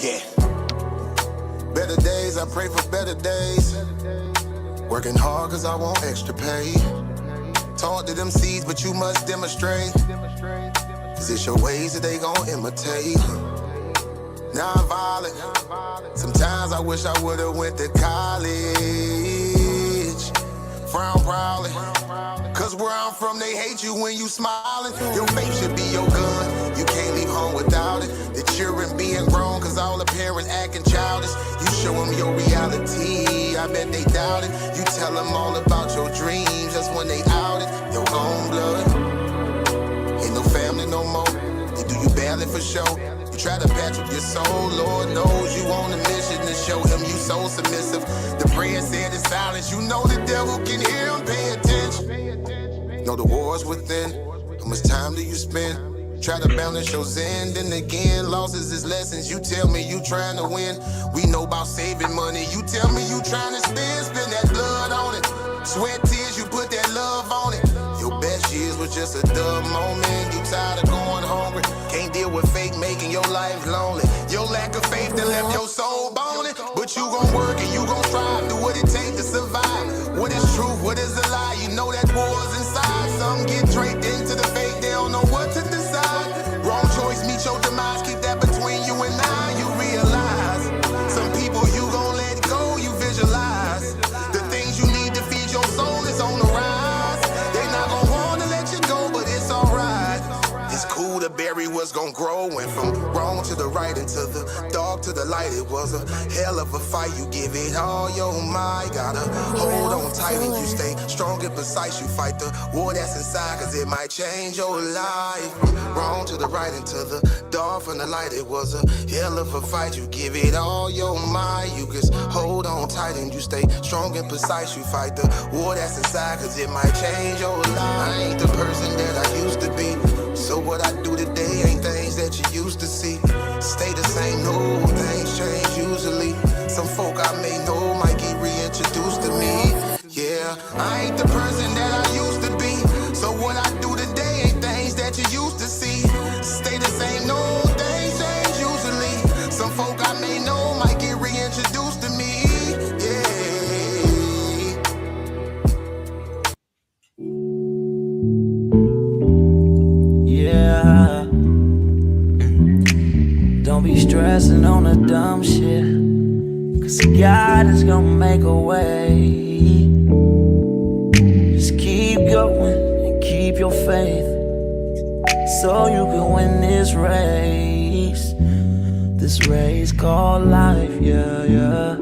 Yeah. Better days, I pray for better days. Working hard cause I want extra pay. Talk to them seeds, but you must demonstrate. Cause it's your ways that they gon' imitate. Non-violent. Sometimes I wish I would've went to college. Frown proudly. Cause where I'm from, they hate you when you smiling. Your faith should be your gun. You can't leave home without it. The children being grown cause all the parents acting childish. You show them your reality, I bet they doubt it. You tell them all about your dreams, that's when they out it. Your own blood. Ain't no family no more. They do you badly for show. You try to patch up your soul, Lord knows you on a mission to show him you so submissive. The prayer said in silence, you know the devil can hear him, pay attention. Know the war's within, how much time do you spend? Try to balance your zen, then again, losses is lessons. You tell me you trying to win, we know about saving money. You tell me you trying to spend that blood on it. Sweat, tears, you put that love on it. Your best years was just a dumb moment. You tired of going hungry, can't deal with fake making your life lonely. Your lack of faith that left your soul bony. But you gon' work and you gon' strive, do what it takes to survive. What is truth, what is a lie? You know that war's inside. Some get draped into the fake, they don't know what to decide. Wrong choice, meet your demise, keep that between you and I. You realize, some people you gon' let go, you visualize. The things you need to feed your soul is on the rise. They not gon' wanna let you go, but it's alright. It's cool to bury what's gon' grow. Went from wrong to the right and to the dark to the light. It was a hell of a fight. You give it all your might. Gotta hold on tight and you stay strong and precise. You fight the war that's inside cause it might change your life. From wrong to the right and to the dark from the light. It was a hell of a fight. You give it all your might. You just hold on tight and you stay strong and precise. You fight the war that's inside cause it might change your life. I ain't the person that I used to be. So what I do today ain't things that you used to see. Stay the same, no, things change usually. Some folk I may know might get reintroduced to me. Yeah, I ain't the person that I used to be. So what I do today ain't things that you used to see. Stay the same, no, things change usually. Some folk I may know might get reintroduced to me. Don't be stressing on the dumb shit, cause God is gonna make a way. Just keep going and keep your faith, so you can win this race. This race called life, yeah, yeah.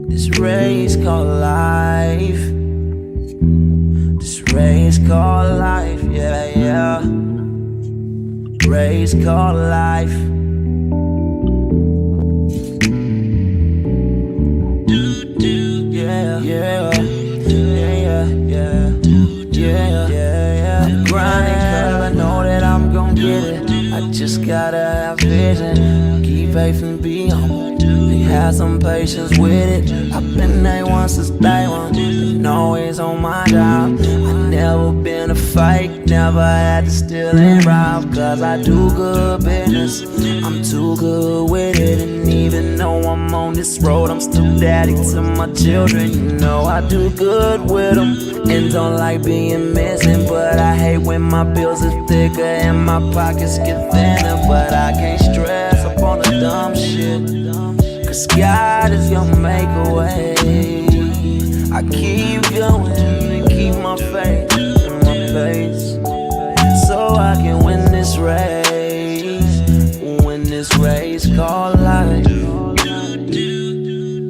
This race called life. This race called life, yeah, yeah. Race called life. Yeah, yeah, yeah, yeah, yeah, yeah. Grinding 'cause I know that I'm gon' get it. I just gotta have vision, keep faith and be humble. They have some patience with it. I've been A1 since day one, been always on my job. I never been a fake, never had to steal and rob. Cause I do good business, I'm too good with it. And even though I'm on this road, I'm still daddy to my children. You know I do good with them, and don't like being missing. But I hate when my bills are thicker and my pockets get thinner. But I can't stress up on the dumb shit, cause God is gonna make a way. I keep going and keep my faith in my pace, so I can win this race. Win this race called life.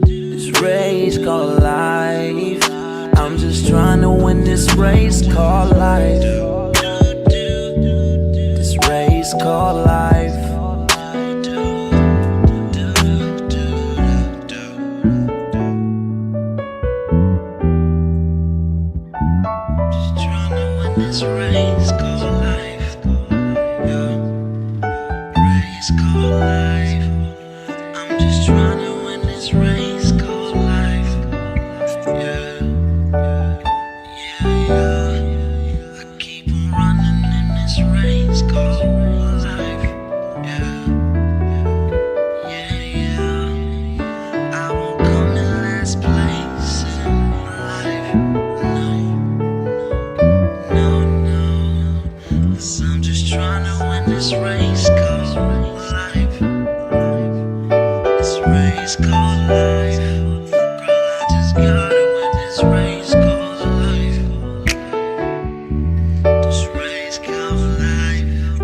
This race called life. I'm just trying to win this race called life. This race called life. This race called life, yeah. Race called life. I'm just trying to win this race called life, yeah. Yeah, yeah. I keep on running in this race called life, yeah. race called life. This race called life. Girl, I just gotta win this race called life. This race called life.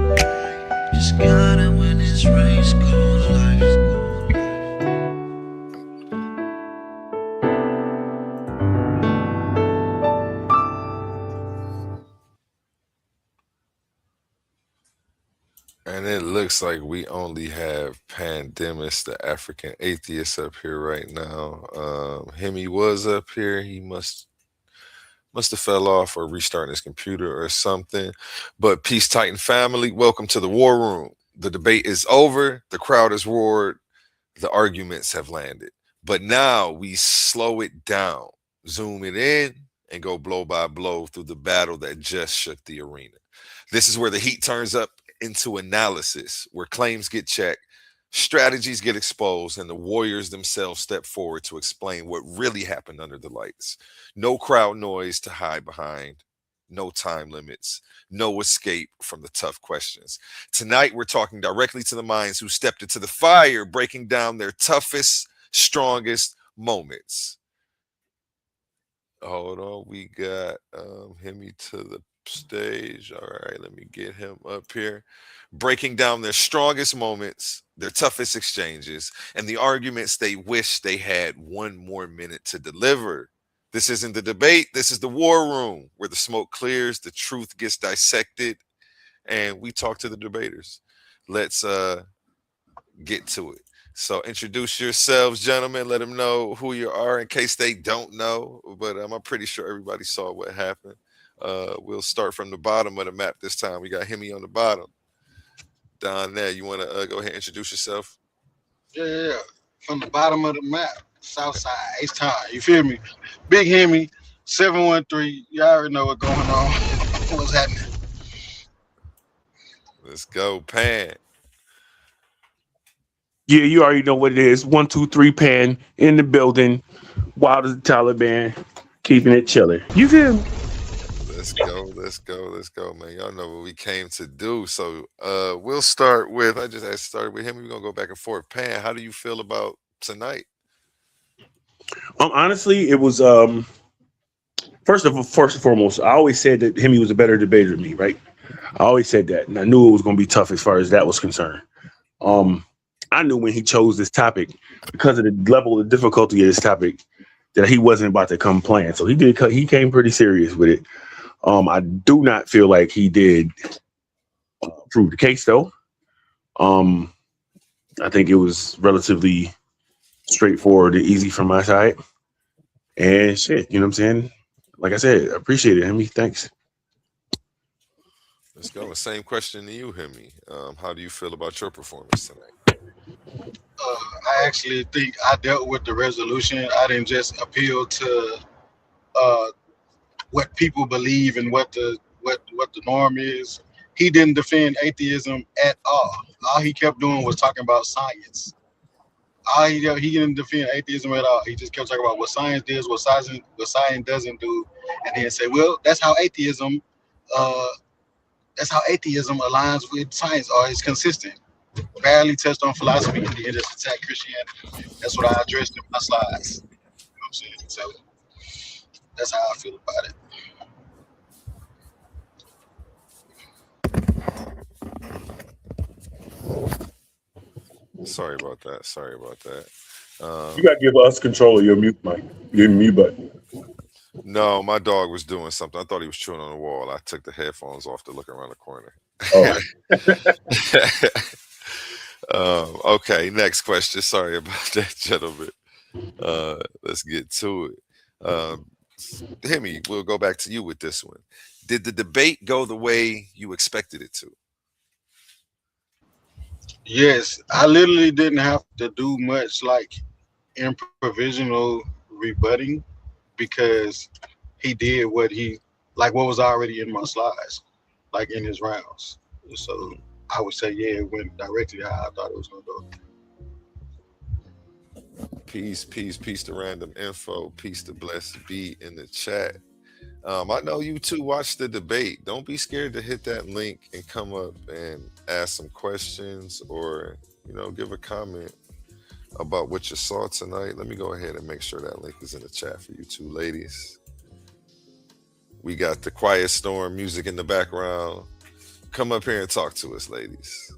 Just gotta win this race called life. And it looks like we only have Pandemus, the African atheist, up here right now. Himmy was up here. He must have fell off or restarting his computer or something. But Peace Titan family, welcome to the war room. The debate is over. The crowd has roared. The arguments have landed. But now we slow it down, zoom it in, and go blow by blow through the battle that just shook the arena. This is where the heat turns up into analysis, where claims get checked, strategies get exposed, and the warriors themselves step forward to explain what really happened under the lights. No crowd noise to hide behind, no time limits, no escape from the tough questions. Tonight, we're talking directly to the minds who stepped into the fire, breaking down their toughest, strongest moments. Hold on, we got Himmy to the stage. All right, let me get him up here. Breaking down their strongest moments, their toughest exchanges, and the arguments they wish they had one more minute to deliver. This isn't the debate, this is the war room where the smoke clears, the truth gets dissected, and we talk to the debaters. Let's get to it. So introduce yourselves, gentlemen. Let them know who you are in case they don't know. But I'm pretty sure everybody saw what happened. We'll start from the bottom of the map this time. We got Himmy on the bottom. Down there, you want to go ahead and introduce yourself? Yeah. From the bottom of the map, south side, H Town. You feel me? Big Hemi, 713. You already know what's going on. What's happening? Let's go, Pan. Yeah, you already know what it is. 123 Pan in the building. Wild as the Taliban, keeping it chilling. You feel me? Let's go, man. Y'all know what we came to do. So we'll start with, I just started with him. We're gonna go back and forth. Pan, how do you feel about tonight? Honestly, it was first and foremost. I always said that Hemi was a better debater than me, right? I always said that, and I knew it was going to be tough as far as that was concerned. Um, I knew when he chose this topic because of the level of difficulty of this topic that he wasn't about to come playing. So he came pretty serious with it. I do not feel like he did prove the case though. Um, I think it was relatively straightforward and easy from my side. And shit, you know what I'm saying? Like I said, I appreciate it, Hemi. Thanks. Let's go. Same question to you, Himmy. How do you feel about your performance tonight? I actually think I dealt with the resolution. I didn't just appeal to uh, what people believe and what the norm is. He didn't defend atheism at all. All he kept doing was talking about science. He didn't defend atheism at all. He just kept talking about what science does, what science doesn't do, and then say, "Well, uh, that's how atheism aligns with science or is consistent." Barely touched on philosophy, and then just attacked Christianity. That's what I addressed in my slides. You know what I'm saying? So that's how I feel about it. Sorry about that. Sorry about that. You gotta give us control of your mute mic, your mute button. No, my dog was doing something. I thought he was chewing on the wall. I took the headphones off to look around the corner. Oh, Okay, next question. Sorry about that, gentlemen. Let's get to it. Himmy, we'll go back to you with this one. Did the debate go the way you expected it to? Yes, I literally didn't have to do much like improvisational rebutting because he did what was already in my slides, like in his rounds. So I would say, yeah, it went directly how I thought it was gonna go. Peace to random info. Peace to blessed be in the chat. I know you two watch the debate. Don't be scared to hit that link and come up and ask some questions or, give a comment about what you saw tonight. Let me go ahead and make sure that link is in the chat for you two ladies. We got the Quiet Storm music in the background. Come up here and talk to us, ladies.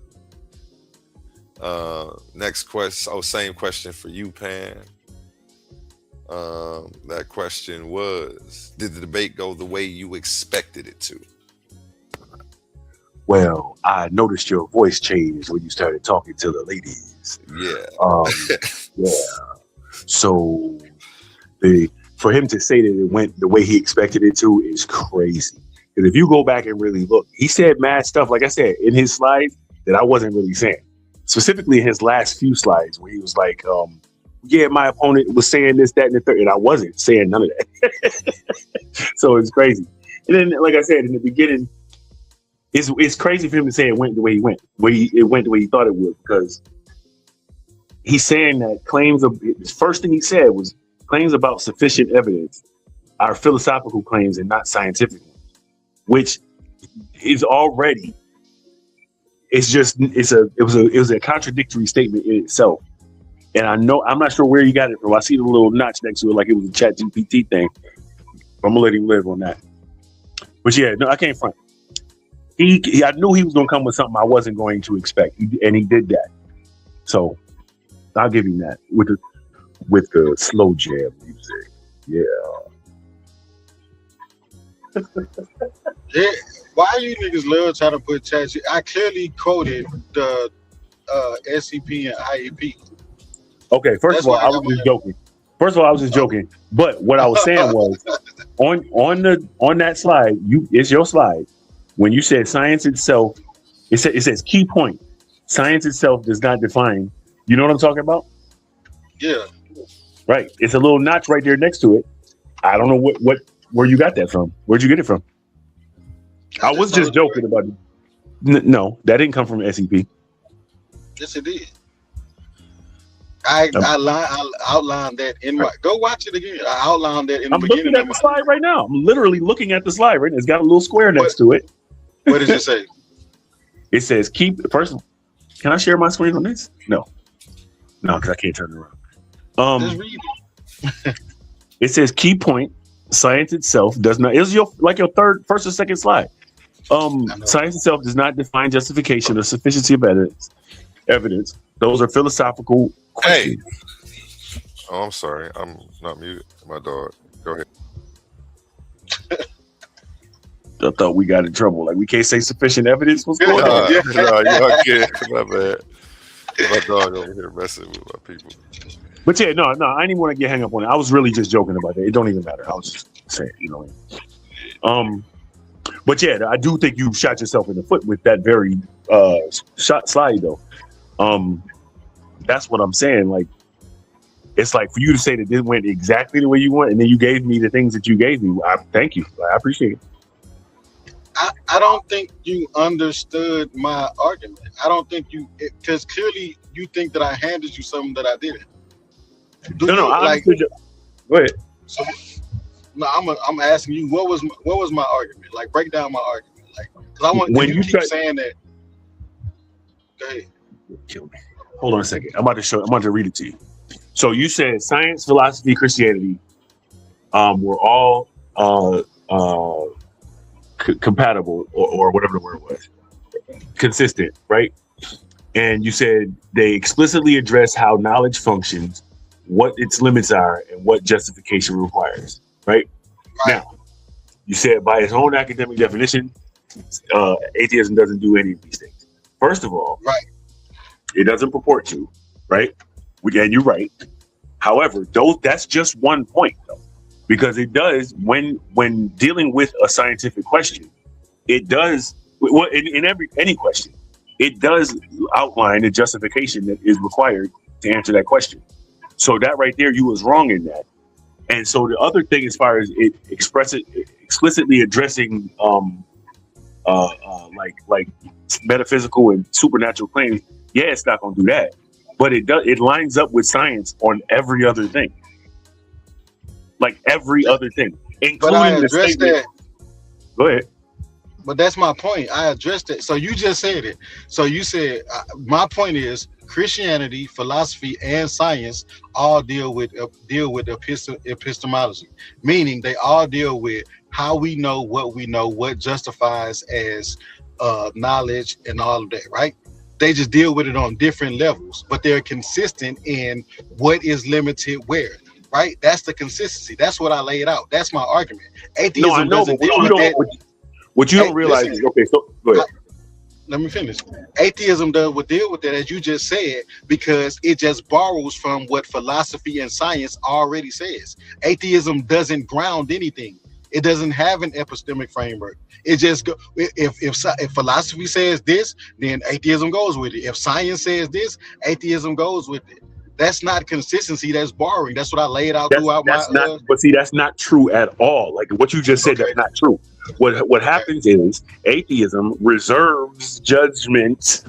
Next question. Oh, same question for you, Pan. That question was, did the debate go the way you expected it to? Well, I noticed your voice changed when you started talking to the ladies. Yeah. Yeah. So for him to say that it went the way he expected it to is crazy. Because if you go back and really look, he said mad stuff, like I said, in his slides that I wasn't really saying. Specifically in his last few slides where he was like, yeah, my opponent was saying this, that, and the third, and I wasn't saying none of that. So it's crazy. And then, like I said, in the beginning, it's crazy for him to say it went the way he went, it went the way he thought it would, because he's saying that the first thing he said was claims about sufficient evidence are philosophical claims and not scientific ones, which is already, it was a contradictory statement in itself. And I'm not sure where he got it from. I see the little notch next to it, like it was a Chat GPT thing. I'm gonna let him live on that. But yeah, no, I can't front. I knew he was gonna come with something I wasn't going to expect, and he did that. So I'll give him that with the slow jam music. Yeah. Yeah. Why you niggas love trying to put chat? I clearly quoted the SCP and IEP. Okay, first of all, I was just joking. But what I was saying was, on that slide, it's your slide. When you said science itself, it says key point. Science itself does not define. You know what I'm talking about? Yeah. Right. It's a little notch right there next to it. I don't know where you got that from. Where'd you get it from? I was just joking about it. No, that didn't come from SCP. Yes, it did. I outlined that in my. Go watch it again. I outlined that in the beginning. I'm looking at the slide right now. I'm literally looking at the slide right now. It's got a little square next to it. What does it say? It says first. Can I share my screen on this? No, because I can't turn it around. Just read it. It says key point. Science itself does not. It was your first or second slide. Science itself does not define justification or sufficiency of evidence. Those are philosophical questions. Hey. Oh, I'm sorry. I'm not muted. My dog. Go ahead. I thought we got in trouble. Like, we can't say sufficient evidence. What's going on? Y'all can't. My bad. My dog over here messing with my people. But yeah, no, I didn't want to get hung up on it. I was really just joking about that. It don't even matter. I was just saying, But yeah, I do think you shot yourself in the foot with that very shot slide, though. That's what I'm saying. Like, it's like for you to say that this went exactly the way you want, and then you gave me the things that you gave me. Thank you. I appreciate it. I don't think you understood my argument. I don't think because clearly you think that I handed you something that I didn't. I understood you. Go ahead. So, no, I'm asking you what was my argument? Like, break down my argument. Like, because I want you keep saying that. Go ahead. Kill me. Hold on a second. I'm about to read it to you. So you said science, philosophy, Christianity, were all compatible or whatever the word was, consistent, right? And you said they explicitly address how knowledge functions, what its limits are, and what justification requires, right? Now, you said by its own academic definition, atheism doesn't do any of these things. First of all, it doesn't purport to, right? And you're right. However, that's just one point, though, because it does when dealing with a scientific question, it does in any question, it does outline the justification that is required to answer that question. So that right there, you was wrong in that. And so the other thing, as far as it explicitly addressing like metaphysical and supernatural claims, yeah, it's not going to do that, but it lines up with science on every other thing, like every other thing. But I including the addressed statement. that. Go ahead. But that's my point. I addressed it. So you just said it. So you said my point is Christianity, philosophy, and science all deal with epistemology, meaning they all deal with how we know, what justifies as knowledge, and all of that. Right? They just deal with it on different levels, but they're consistent in what is limited where. Right? That's the consistency. That's what I laid out. That's my argument. No, I Atheism know, but doesn't deal with that. what you Hey, don't realize listen. is, okay, so go ahead. Let me finish. Atheism would deal with that, as you just said, because it just borrows from what philosophy and science already says. Atheism doesn't ground anything. It doesn't have an epistemic framework. It just if philosophy says this, then atheism goes with it. If science says this, atheism goes with it. That's not consistency. That's borrowing. That's what I laid out throughout my. That's not. But see, that's not true at all. Like what you just said, Okay. that's not true. What Okay. happens is atheism reserves judgment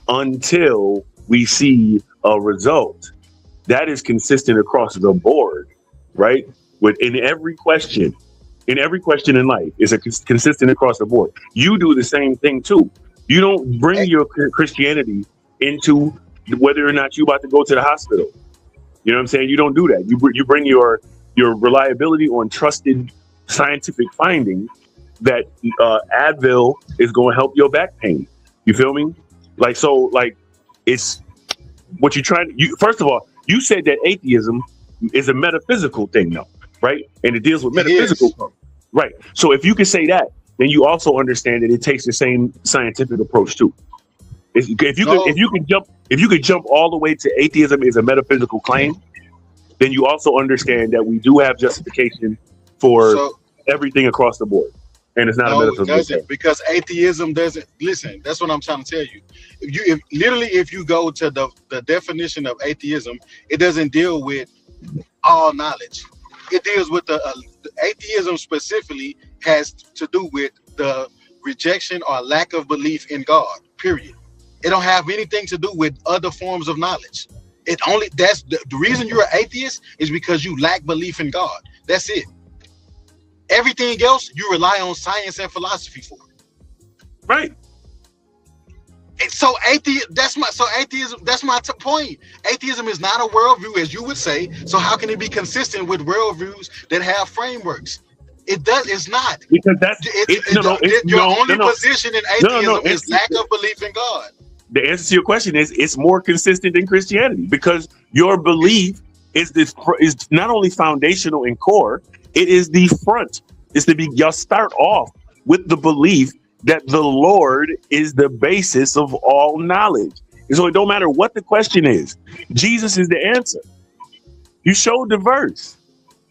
until we see a result. That is consistent across the board, right? In every question in life is consistent across the board. You do the same thing too. You don't bring your Christianity into whether or not you about to go to the hospital. You know what I'm saying? You don't do that. You bring your reliability on trusted scientific findings that Advil is going to help your back pain. You feel me? Like it's what you're trying to. First of all, you said that atheism is a metaphysical thing, though, right? And it deals with metaphysical, right? So if you can say that, then you also understand that it takes the same scientific approach too. If you could jump all the way to atheism is a metaphysical claim, then you also understand that we do have justification for everything across the board, and it's not a metaphysical claim. It doesn't, because atheism doesn't. Listen, that's what I'm trying to tell you. If you go to the definition of atheism, it doesn't deal with all knowledge. It deals with the atheism specifically has to do with the rejection or lack of belief in God. Period. It don't have anything to do with other forms of knowledge. That's the reason you're an atheist is because you lack belief in God. That's it. Everything else you rely on science and philosophy for. Right. And so atheism. That's my point. Atheism is not a worldview, as you would say. So how can it be consistent with worldviews that have frameworks? It does. It's not. Because your only position in atheism is lack of belief in God. The answer to your question is it's more consistent than Christianity because your belief is not only foundational and core, it is the front. Y'all start off with the belief that the Lord is the basis of all knowledge. And so it don't matter what the question is. Jesus is the answer. You showed the verse.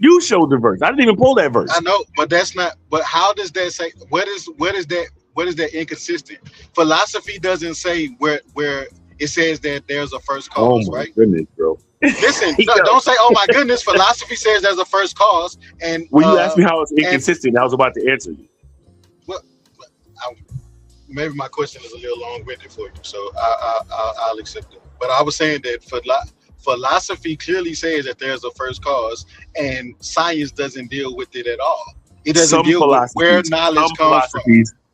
I didn't even pull that verse. I know, but that's not. But how does that say? What is that inconsistent? Philosophy doesn't say where it says that there's a first cause, oh my right? Goodness, bro. Listen, don't say, "Oh my goodness." Philosophy says there's a first cause, and when you asked me how it's inconsistent, I was about to answer you. Well, maybe my question is a little long-winded for you, so I'll accept it. But I was saying that philosophy clearly says that there's a first cause, and science doesn't deal with it at all. It doesn't deal with where knowledge comes from.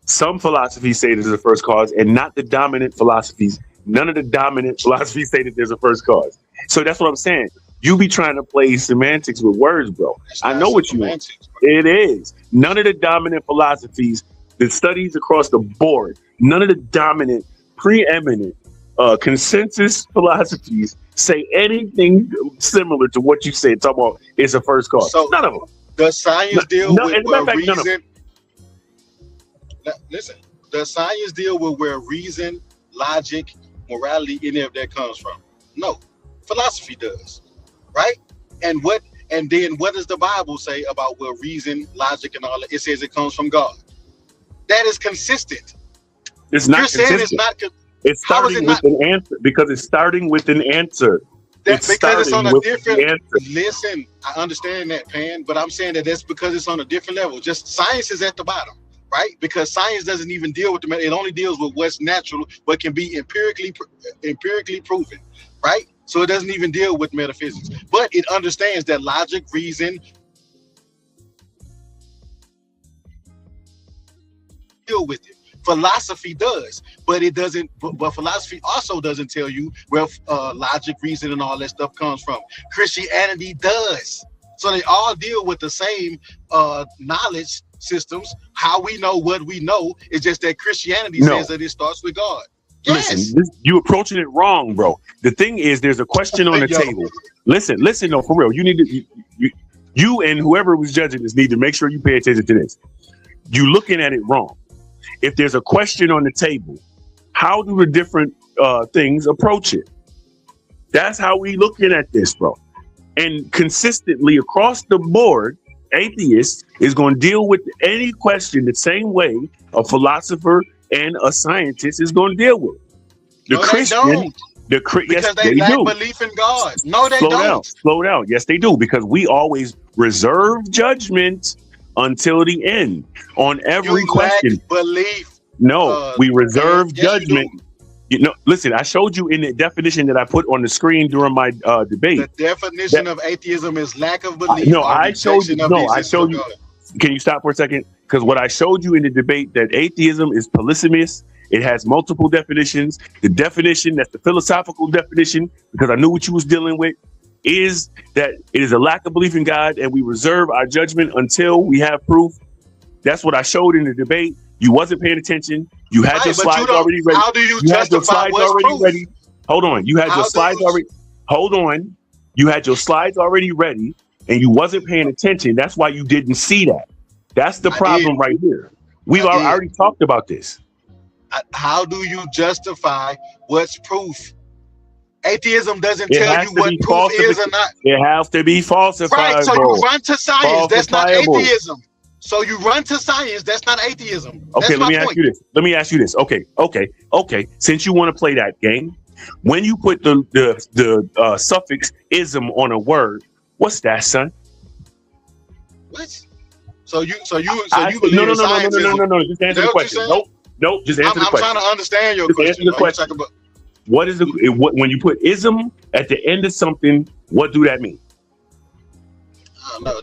Some philosophies say there's a first cause, and not the dominant philosophies. None of the dominant philosophies say that there's a first cause. So that's what I'm saying. You be trying to play semantics with words, bro. I know what you want. It is. None of the dominant philosophies, the studies across the board, none of the dominant, preeminent, consensus philosophies say anything similar to what you said. Talking about it's a first cause. So none of them. Does science deal with where reason? Listen, does science deal with where reason, logic, morality, any of that comes from? No. Philosophy does, right? And then what does the Bible say about where reason, logic, and all that? It says it comes from God. That is consistent. It's not consistent. It's starting with an answer because it's starting with an answer. Because it's on a different. Listen, I understand that, Pan, but I'm saying that's because it's on a different level. Just science is at the bottom, right? Because science doesn't even deal with it only deals with what's natural, but can be empirically proven, right? So it doesn't even deal with metaphysics, but it understands that logic, reason, deal with it. Philosophy does, but it doesn't. But philosophy also doesn't tell you where logic, reason, and all that stuff comes from. Christianity does. So they all deal with the same knowledge systems. How we know what we know is just that Christianity says that it starts with God. Yes. Listen, you approaching it wrong, bro. The thing is, there's a question on the table. Listen, no, for real. You need to, you and whoever was judging this need to make sure you pay attention to this. You looking at it wrong. If there's a question on the table, how do the different things approach it? That's how we looking at this, bro. And consistently across the board, atheists is going to deal with any question the same way a philosopher and a scientist is going to deal with it. No, Christian, because yes, they lack belief in God. No, they don't. Slow down. Yes, they do, because we always reserve judgment until the end on every question. Lack belief. No, we reserve judgment. You know, listen, I showed you in the definition that I put on the screen during my debate. The definition of atheism is lack of belief. I showed you. Can you stop for a second? Because what I showed you in the debate, that atheism is polysemous. It has multiple definitions. The definition, that's the philosophical definition, because I knew what you was dealing with, is that it is a lack of belief in God, and we reserve our judgment until we have proof. That's what I showed in the debate. You wasn't paying attention. You had your slides already ready. How do you justify what's proof? Ready. Hold on. You had your slides already. Hold on. You had your slides already ready, and you wasn't paying attention. That's why you didn't see that. That's the problem right here. We've already talked about this. How do you justify what's proof? Atheism doesn't tell you what proof is or not. It has to be falsified. Right, so you run to science. That's not atheism. So you run to science. That's not atheism. Okay, let me ask you this. Okay. Since you want to play that game, when you put the suffix ism on a word, what's that, son? What? So you believe in scientism? No. Just answer the question. Nope. Just answer the question. I'm trying to understand your question. Answer the question. What is when you put ism at the end of something? What do that mean? I don't know.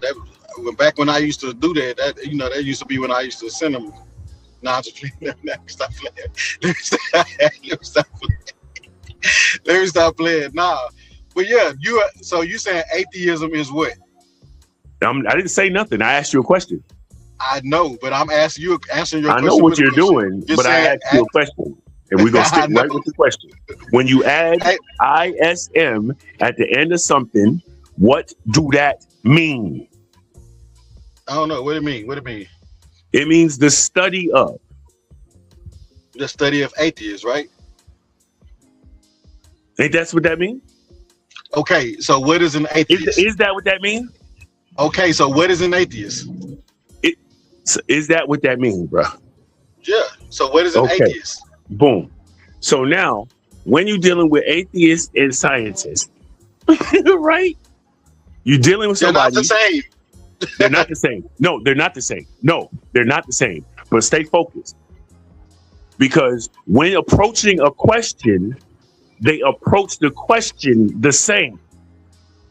Back when I used to do that, that used to be when I used to send them. Nah, just stop playing. Let me stop playing. Nah, but yeah, you saying atheism is what? I didn't say nothing. I asked you a question. I know, but I'm asking you, answering your question. I know what you're doing, but I asked you a question. And we're going to stick right with the question. When you add ISM at the end of something, what do that mean? I don't know. What do it mean? It means the study of. The study of atheists, right? Ain't that what that means? Okay, so what is an atheist? Is that what that means? Okay, so what is an atheist? Is that what that means, bro? Yeah. So what is an atheist? Boom. So now, when you're dealing with atheists and scientists, right? You're dealing with somebody. They're not the same. They're not the same. No, they're not the same. No, they're not the same. But stay focused. Because when approaching a question, they approach the question the same.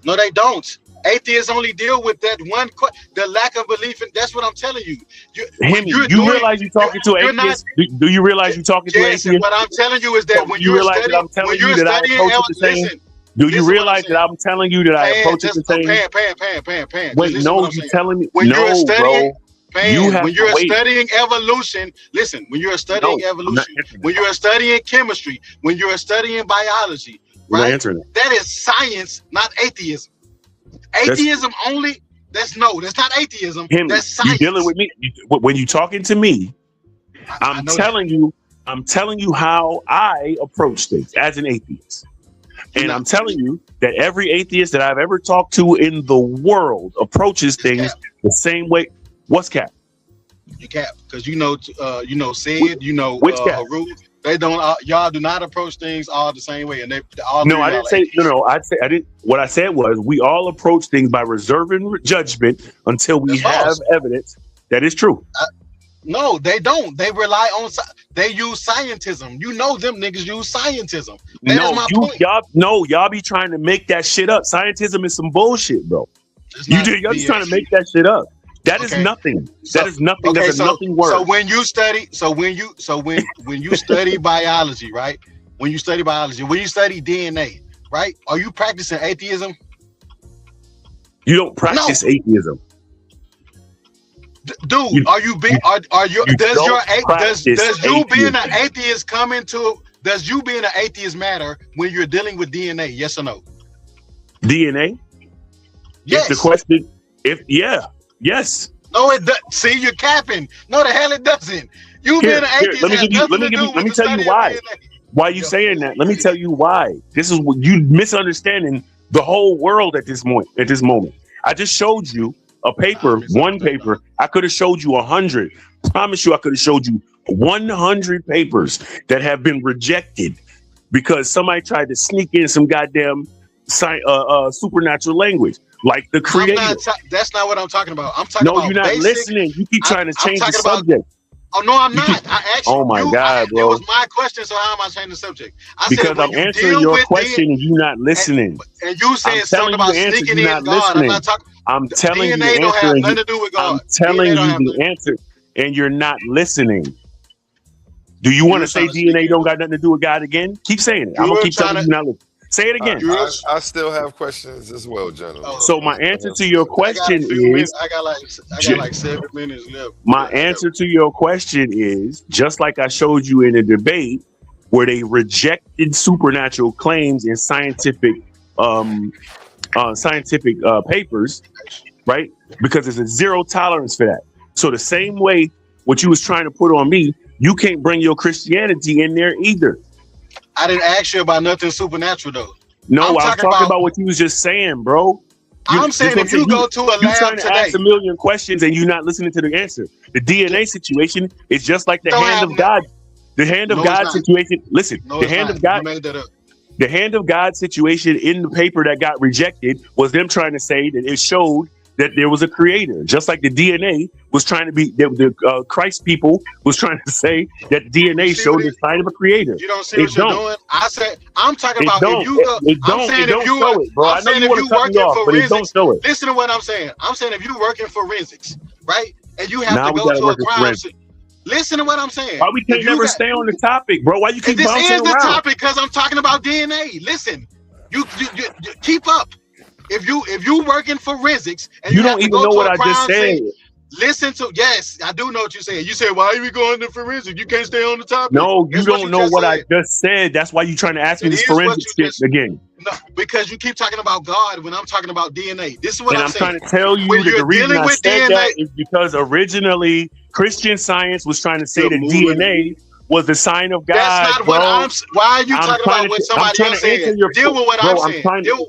No, they don't. Atheists only deal with that one the lack of belief in. That's what I'm telling you. You realize you're talking to atheists? Do you realize you're talking to atheists? What I'm telling you is that when you're studying, do you realize that I'm telling you that I approach it the same? Pan. Wait, no, you're telling me. When you're studying, bro. When you're studying evolution, listen. When you're studying evolution, when you're studying chemistry, when you're studying biology, right? That is science, not atheism. Atheism only. That's not atheism. That's science. You're dealing with me when you're talking to me. I'm telling you how I approach things as an atheist. And I'm telling you that every atheist that I've ever talked to in the world approaches things the same way. What's cap? You cap, because Sid, which cap? Haru, they don't. Y'all do not approach things all the same way, and they all. No, I didn't say atheists. No. I didn't. What I said was we all approach things by reserving judgment until we have evidence that is true. No, they don't. They rely on. They use scientism. You know them niggas use scientism. Y'all be trying to make that shit up. Scientism is some bullshit, bro. Y'all just trying to make that shit up. That is Okay. nothing. So, That is nothing. okay, That's a nothing word. so when you study, when you study biology, right? When you study DNA, right? Are you practicing atheism? You don't No, practice atheism. dude. You, Are you being? Are you? you Does don't your practice does you being atheism. an atheist come into? Does you being an atheist matter when you're dealing with DNA? Yes or no? DNA? Yes. If the question, yes. No, it does. See, you're capping. No, the hell it doesn't. You being an atheist has nothing to do with the tell you study why. of DNA. Why you saying that? Let me tell you why. This is what you misunderstanding the whole world at this moment. I just showed you a paper, one paper. I could have showed you 100. Promise you, I could have showed you 100 papers that have been rejected because somebody tried to sneak in some goddamn supernatural language, like the creator. That's not what I'm talking about. I'm talking about. No, you're not listening. You keep trying to change the subject. Oh no, I'm not. I asked you. Oh my God, bro! It was my question. So how am I changing the subject? Because I'm answering your question and you're not listening. And you saying something about sneaking in God. I'm not talking. I'm telling you the DNA don't answer. have nothing to do with God. I'm telling you the answer, and you're not listening. Do you want to say DNA don't got nothing to do with God again? Keep saying it. I'm gonna keep telling you not listening. Say it again. I still have questions as well, gentlemen. So my answer to your question is, I got like 7 minutes left. My answer to your question is, just like I showed you in a debate where they rejected supernatural claims in scientific papers, right? Because there's a zero tolerance for that. So the same way what you was trying to put on me, you can't bring your Christianity in there either. I didn't ask you about nothing supernatural though. No, I was talking about what you was just saying, bro. I'm saying if you go to a lab trying to ask a million questions and you're not listening to the answer. The DNA situation is just like the hand of God. The hand of God situation. Listen, the hand of God. The hand of God situation in the paper that got rejected was them trying to say that it showed that there was a creator, just like the DNA was trying to be. The Christ people was trying to say that DNA showed the sign of a creator. You don't see what you're doing. I said I'm talking about if you go. I'm saying if you show it, bro. I know you want to cut me off, but it don't show it. Listen to what I'm saying. I'm saying if you working forensics, right, and you have to go to a crime scene. Listen to what I'm saying. Why we can't never stay on the topic, bro? Why you keep bouncing around? This is the topic because I'm talking about DNA. Listen, you keep up. If you work in forensics and you don't even know what I just said. Listen to I do know what you said. You said, why are we going to forensics? You can't stay on the topic. No, you don't know what I just said. That's why you're trying to ask me this forensic shit again. No, because you keep talking about God when I'm talking about DNA. This is what I'm saying. I'm trying to tell you that the reason I said that is because originally Christian Science was trying to say that DNA was the sign of God. That's not what why are you talking about what somebody else said? Deal with what I'm saying.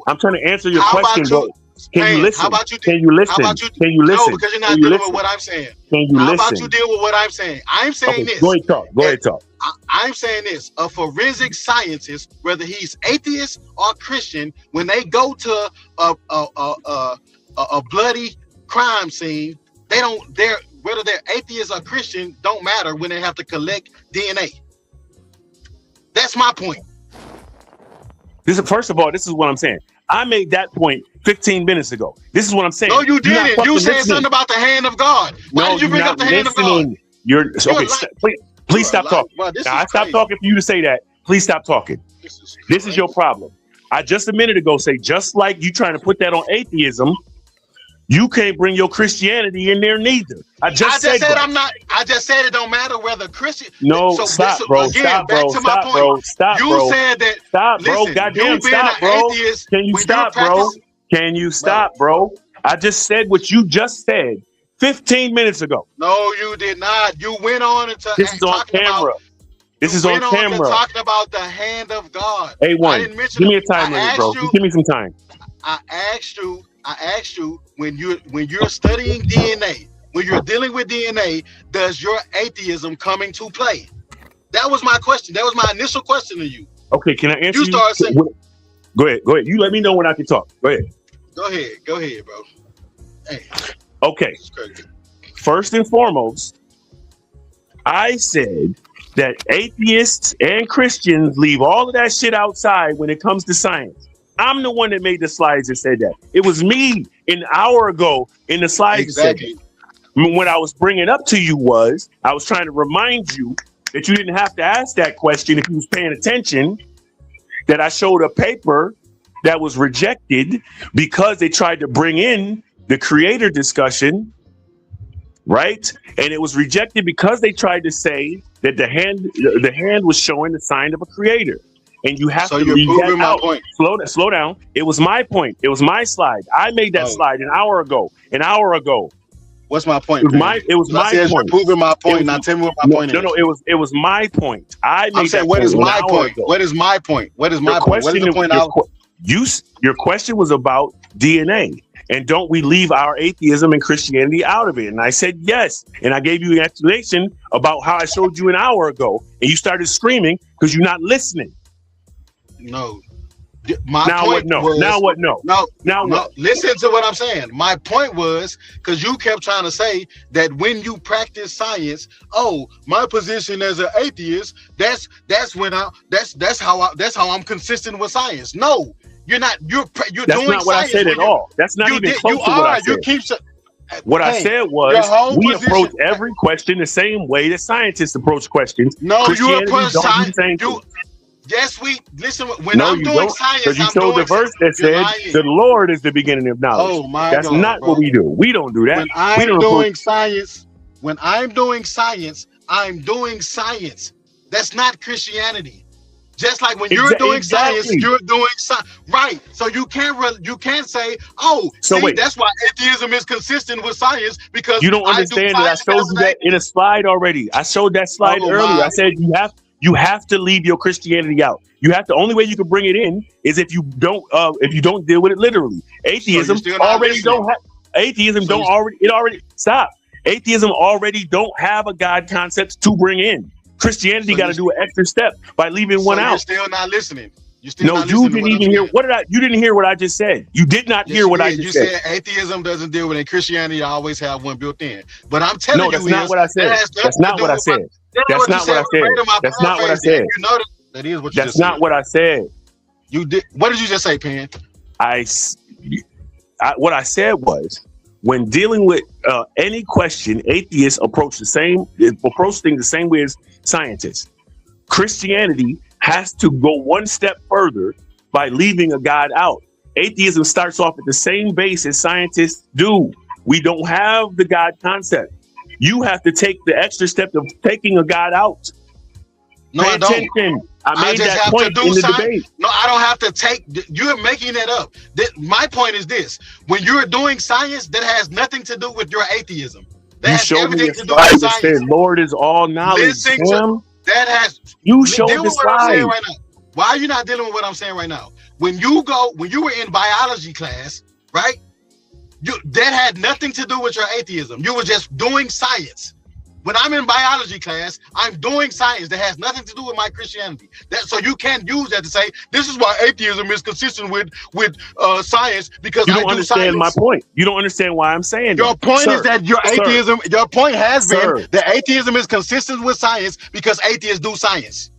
I'm trying to answer your question, bro. Can you listen? How about you? Can you listen? Can you listen? No, because you're not dealing with what I'm saying. Can you listen? How about you deal with what I'm saying? I'm saying this. Go ahead, talk. I'm saying this. A forensic scientist, whether he's atheist or Christian, when they go to a bloody crime scene, whether they're atheist or Christian don't matter when they have to collect DNA. That's my point. First of all, this is what I'm saying. I made that point 15 minutes ago. This is what I'm saying. No, you didn't. You said something about the hand of God. Why did you bring up the hand of God? Please stop talking. I stopped talking for you to say that. Please stop talking. This is your problem. I just a minute ago say, just like you trying to put that on atheism, you can't bring your Christianity in there neither. I just said I'm not. I just said it don't matter whether Christian. No, so stop, bro. Stop, bro. Stop, bro. Stop, bro. You said that. Stop, bro. Goddamn, stop, bro. Can you stop, bro? Can you stop, bro? I just said what you just said 15 minutes ago. No, you did not. You went on into. This is on camera. This is on camera. Talking about the hand of God. A1. Give me a time limit, bro. Just give me some time. I asked you when you're studying DNA, when you're dealing with DNA, does your atheism come into play? That was my question. That was my initial question to you. Okay, can I answer you? Start saying, go ahead. You let me know when I can talk. Go ahead, bro. Hey. Okay. First and foremost, I said that atheists and Christians leave all of that shit outside when it comes to science. I'm the one that made the slides that said that. It was me an hour ago in the slides that said that. What I was bringing up to you was I was trying to remind you that you didn't have to ask that question if you was paying attention. That I showed a paper that was rejected because they tried to bring in the creator discussion, right? And it was rejected because they tried to say that the hand was showing the sign of a creator. And you have So to you're leave that proving my out. point. Slow down. It was my point. It was my slide. I made that slide an hour ago. What's my point? It was my said point. You're proving my point. Now tell me what my point is. No, it was my point. I'm saying, what is my point? What is my point? What is my point? What is the point? Your question was about DNA. And don't we leave our atheism and Christianity out of it? And I said yes. And I gave you an explanation about how I showed you an hour ago. And you started screaming because you're not listening. No. Now what? No. Listen to what I'm saying. My point was because you kept trying to say that when you practice science, my position as an atheist, that's how I'm consistent with science. No, you're not. You're that's doing not what I said at all. That's not even close to what I said. What I said was we approach every question the same way that scientists approach questions. No, you approach science. Yes, listen. When I'm doing science, because you showed the verse that said the Lord is the beginning of knowledge. Oh my God! That's not what we do. We don't do that. When I'm doing science, I'm doing science. That's not Christianity. Just like when you're doing science, you're doing science, right? So you can't say, that's why atheism is consistent with science because you don't understand that I showed you that in a slide already. I showed that slide earlier. I said you have to leave your Christianity out. You have to. Only way you can bring it in is if you don't deal with it literally. Atheism already don't have. Atheism don't already. It already stop. Atheism already don't have a God concept to bring in. Christianity got to do an extra step by leaving one out. You're still not listening. You didn't even hear. You didn't hear what I just said. You did not hear what I just said. You said atheism doesn't deal with it. Christianity always have one built in. But I'm telling you, that's not what I said. That's not what I said. That's not what I said. That's not what I said. You know that is what you That's not what I said. You did. What did you just say, Penn? What I said was when dealing with any question, atheists approach things the same way as scientists. Christianity has to go one step further by leaving a God out. Atheism starts off at the same base as scientists do. We don't have the God concept. You have to take the extra step of taking a God out. No, I don't. I made that point in the debate. No, I don't have to take. You're making that up. My point is this: when you're doing science, that has nothing to do with your atheism. That you has showed everything me a to do slide with that science. said, "Lord is all knowledge." That has. You showed the slide. Right now. Why are you not dealing with what I'm saying right now? When you were in biology class, right? That had nothing to do with your atheism. You were just doing science. When I'm in biology class, I'm doing science that has nothing to do with my Christianity. So you can't use that to say this is why atheism is consistent with science because you don't understand my point. You don't understand why I'm saying your point is that your atheism. Your point has been that atheism is consistent with science because atheists do science.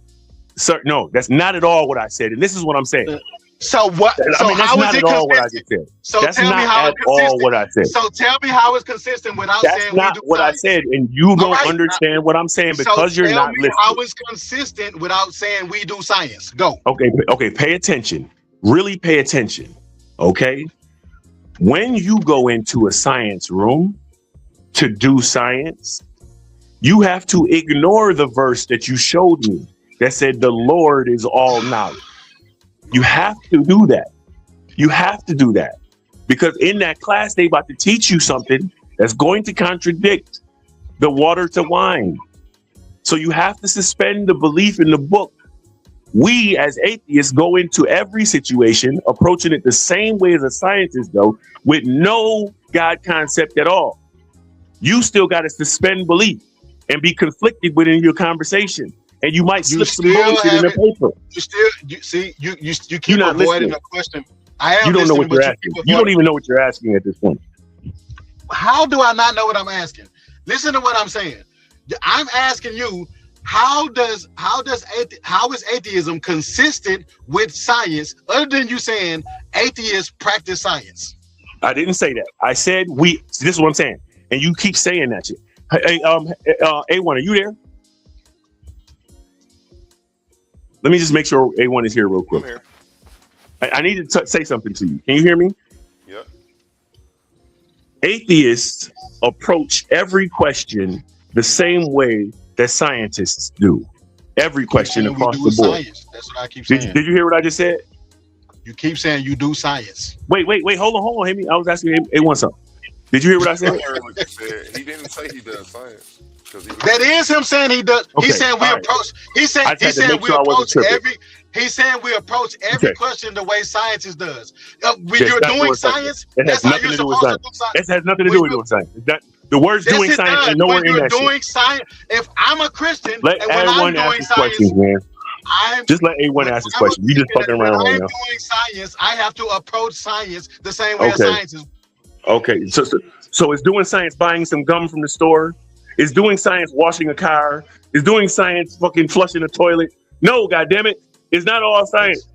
Sir, no, that's not at all what I said, and this is what I'm saying. So what? So how is it consistent? So that's tell me how it's consistent. What I said. So tell me how it's consistent without saying that's not what I said, and you don't understand what I'm saying because you're not listening. How it's consistent without saying we do science? Go. Okay. Pay attention. Really pay attention. Okay. When you go into a science room to do science, you have to ignore the verse that you showed me that said the Lord is all knowledge. You have to do that. You have to do that because in that class, they about to teach you something that's going to contradict the water to wine. So you have to suspend the belief in the book. We as atheists go into every situation approaching it the same way as a scientist though, with no God concept at all. You still got to suspend belief and be conflicted within your conversation. And you might slip some bullshit in the paper. You keep avoiding the question. You don't know what you're asking. You don't even know what you're asking at this point. How do I not know what I'm asking? Listen to what I'm saying. I'm asking you, how is atheism consistent with science other than you saying atheists practice science? I didn't say that. I said this is what I'm saying. and you keep saying that shit. Hey, A1, are you there? Let me just make sure A1 is here real I'm quick. here. I need to say something to you. Can you hear me? Yep. Atheists approach every question the same way that scientists do. Every question across the board. Science. That's what I keep Did saying. you hear what I just said? You keep saying you do science. Wait, hold on, Amy. I was asking A1 something. Did you hear what I said? I heard what you said. He didn't say he does science. That is him saying he does. Okay, He's saying we right. approach. He's saying I just had to make we sure I wasn't approach tripping. every. He's saying we approach every Okay. question the way scientists does. When That's you're not doing doing science, It has that's how nothing you're to do with supposed to science. do science. It has nothing to do with doing science. The words Yes, doing it science does. ain't nowhere When in you're that shit. doing science, if I'm a Christian Let and when I'm A1 ask doing his science, questions, man. Just let A1 when ask his I'm a question. You just Christian fucking and when around right I'm now. doing science, I have to approach science the same way as Okay. science is. Okay. So it's doing science buying some gum from the store? Is doing science washing a car? Is doing science fucking flushing a toilet? No, goddammit. It's not all science.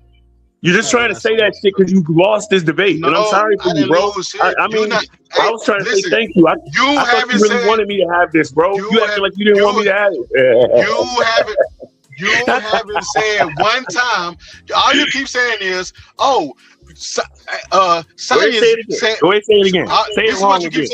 You're just trying to say that shit because you lost this debate. And I'm sorry for I you, didn't bro. lose shit. I mean, I was trying to say thank you. I thought haven't you really said wanted me to have this, bro. You acting like you didn't want me to have it. you haven't said one time. All you keep saying is, "Oh, science." Go ahead, say it again. Go ahead, say it again. Say it wrong again.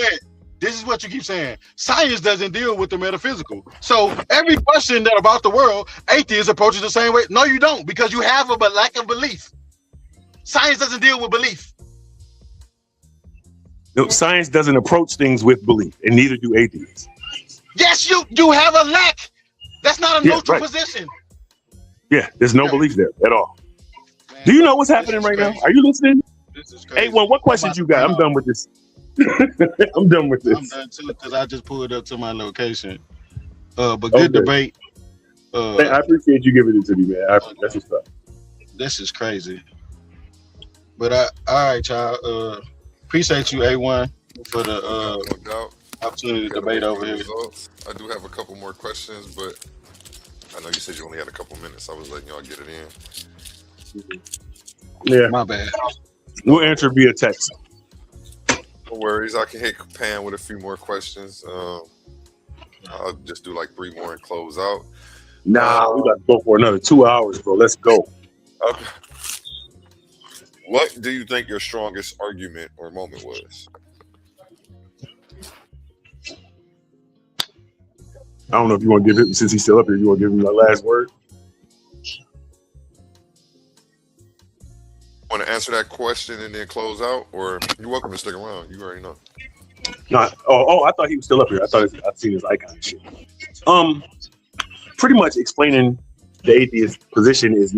This is what you keep saying. Science doesn't deal with the metaphysical. So every question that about the world, atheists approach it the same way. No, you don't, because you have a lack of belief. Science doesn't deal with belief. No, science doesn't approach things with belief, and neither do atheists. Yes, you have a lack. That's not a neutral position. Yeah, there's no belief there at all. Man, do you know what's happening right now? Are you listening? This is crazy. Hey, what questions you got? I'm done with this. I'm done with this. I'm done too because I just pulled up to my location. But good debate. I appreciate you giving it to me, man. That's what's up. This is crazy. But all right, y'all. Appreciate you, A1, for the opportunity to debate over here. Results. I do have a couple more questions, but I know you said you only had a couple minutes. I was letting y'all get it in. Yeah, my bad. We'll answer via text. No worries. I can hit Pan with a few more questions. I'll just do like 3 more and close out. Nah, we got to go for another 2 hours, bro. Let's go. Okay. What do you think your strongest argument or moment was? I don't know if you want to give him, since he's still up here, you want to give him the last word? Want to answer that question and then close out? Or you're welcome to stick around. You already know. No, I thought he was still up here. I'd seen his icon and shit. Pretty much explaining the atheist position is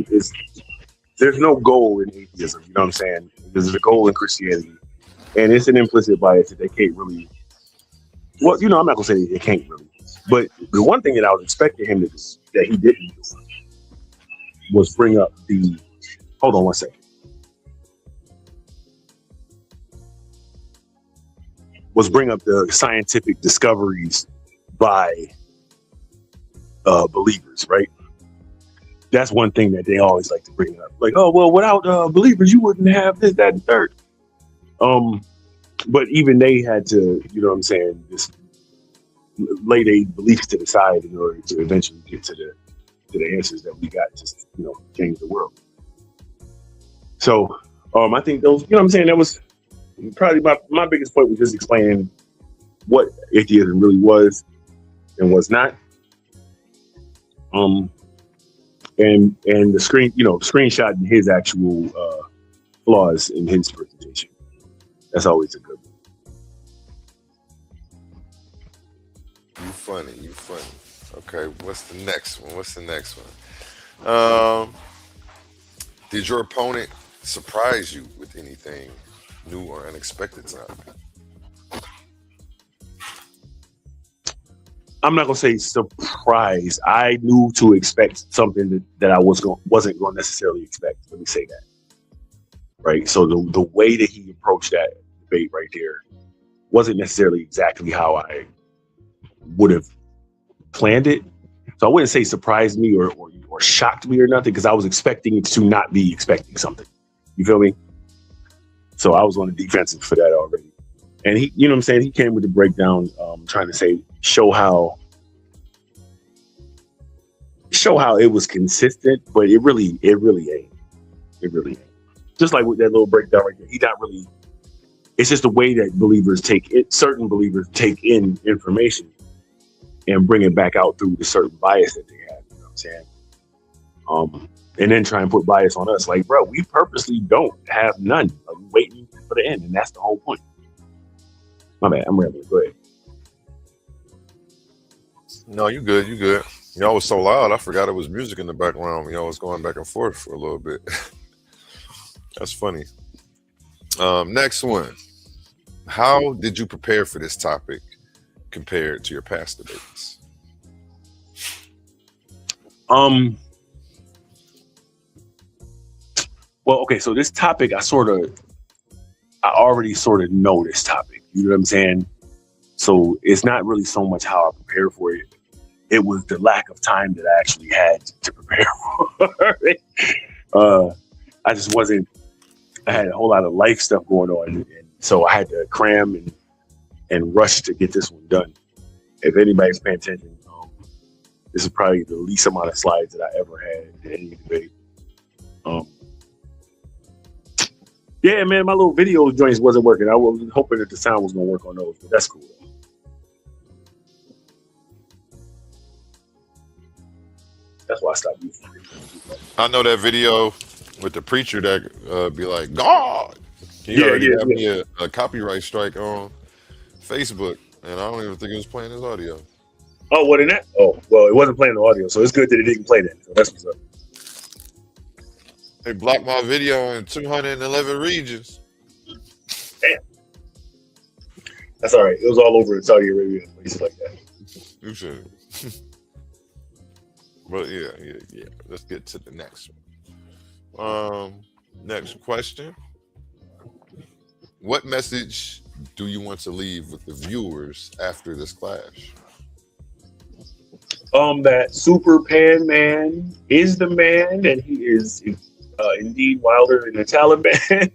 there's no goal in atheism. You know what I'm saying? There's a goal in Christianity, and it's an implicit bias that they can't really. Well, I'm not gonna say they can't really, but the one thing that I was expecting him to do that he didn't do was bring up the. Hold on one second. Was bring up the scientific discoveries by believers, right? That's one thing that they always like to bring up. Like, oh, well, without believers, you wouldn't have this, that, and third. But even they had to, you know what I'm saying, just lay their beliefs to the side in order to eventually get to the answers that we got to, change the world. So I think those, you know what I'm saying, that was probably my biggest point was just explaining what atheism really was and was not. And the screenshot and his actual flaws in his presentation. That's always a good one. You funny. Okay, what's the next one? Did your opponent surprise you with anything new or unexpected tonight? I'm not gonna say surprise. I knew to expect something that I wasn't going to necessarily expect. Let me say that. Right. So the way that he approached that debate right there wasn't necessarily exactly how I would have planned it. So I wouldn't say surprised me or shocked me or nothing, because I was expecting it to not be expecting something. You feel me? So I was on the defensive for that already. And he, you know what I'm saying? He came with the breakdown, trying to say, show how it was consistent, but it really ain't. It really ain't. Just like with that little breakdown right there, he not really. It's just the way that believers take it. Certain believers take in information and bring it back out through the certain bias that they have. You know what I'm saying? And then try and put bias on us. Like, bro, we purposely don't have none. Like, waiting for the end, and that's the whole point. My bad, I'm rambling. Go ahead. No, you good. You good. Y'all was so loud, I forgot it was music in the background. Y'all was going back and forth for a little bit. That's funny. Next one. How did you prepare for this topic compared to your past debates? Well, okay, so this topic, I already sort of know this topic. You know what I'm saying? So it's not really so much how I prepare for it. It was the lack of time that I actually had to prepare for it. I just wasn't. I had a whole lot of life stuff going on, and so I had to cram and rush to get this one done. If anybody's paying attention, this is probably the least amount of slides that I ever had in any debate. Yeah, man, my little video joints wasn't working. I was hoping that the sound was gonna work on those, but that's cool. That's why I stopped using it. I know that video with the preacher that be like, God. He already had me a copyright strike on Facebook, and I don't even think it was playing his audio. Oh, what in that? Oh, well, it wasn't playing the audio, so it's good that it didn't play that. So that's what's up. They blocked my video in 211 regions. Damn. That's all right. It was all over in Saudi Arabia and places like that. You should. But yeah. Let's get to the next one. Next question. What message do you want to leave with the viewers after this clash? That Super Pan Man is the man, and he is indeed wilder than the Taliban.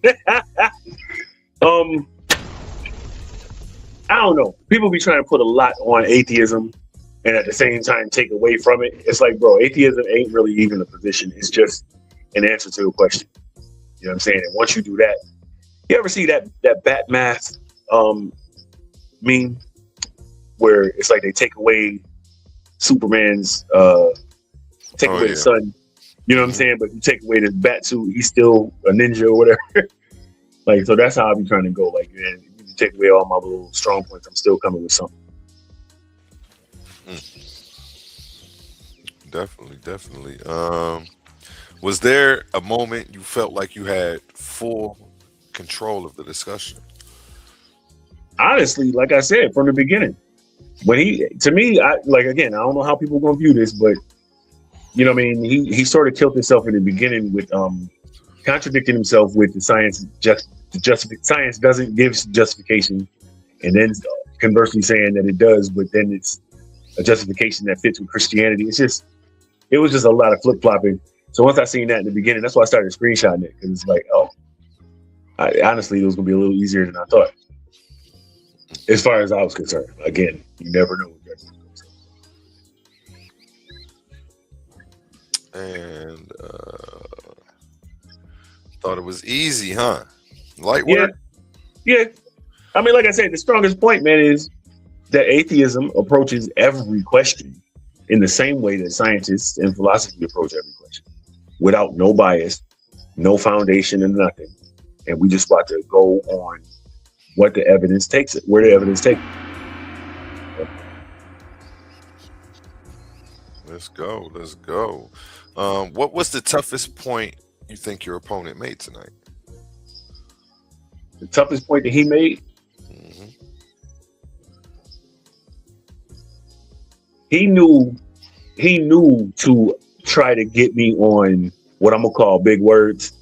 I don't know. People be trying to put a lot on atheism and at the same time take away from it. It's like, bro, atheism ain't really even a position. It's just an answer to a question. You know what I'm saying? And once you do that, you ever see that bat math meme where it's like they take away Superman's away the sun. You know what I'm saying? But you take away this bat suit, he's still a ninja or whatever. Like, so that's how I be trying to go. Like, man, if you take away all my little strong points, I'm still coming with something. Definitely. Was there a moment you felt like you had full control of the discussion? Honestly, like I said from the beginning, when I don't know how people are gonna view this, but you know what I mean, he sort of killed himself in the beginning with contradicting himself with the science. Science doesn't give justification, and then conversely saying that it does, but then it's a justification that fits with Christianity. It was just a lot of flip flopping. So once I seen that in the beginning, that's why I started screenshotting it, because it's like, honestly, it was gonna be a little easier than I thought. As far as I was concerned, again, you never know what judges are. And thought it was easy, huh? Light work? Yeah. I mean, like I said, the strongest point, man, is that atheism approaches every question in the same way that scientists and philosophy approach every question, without no bias, no foundation, and nothing. And we just about to go on what the evidence takes it, where the evidence takes it. Let's go. What was the toughest point you think your opponent made tonight? The toughest point that he made? Mm-hmm. He knew to try to get me on what I'm gonna call big words.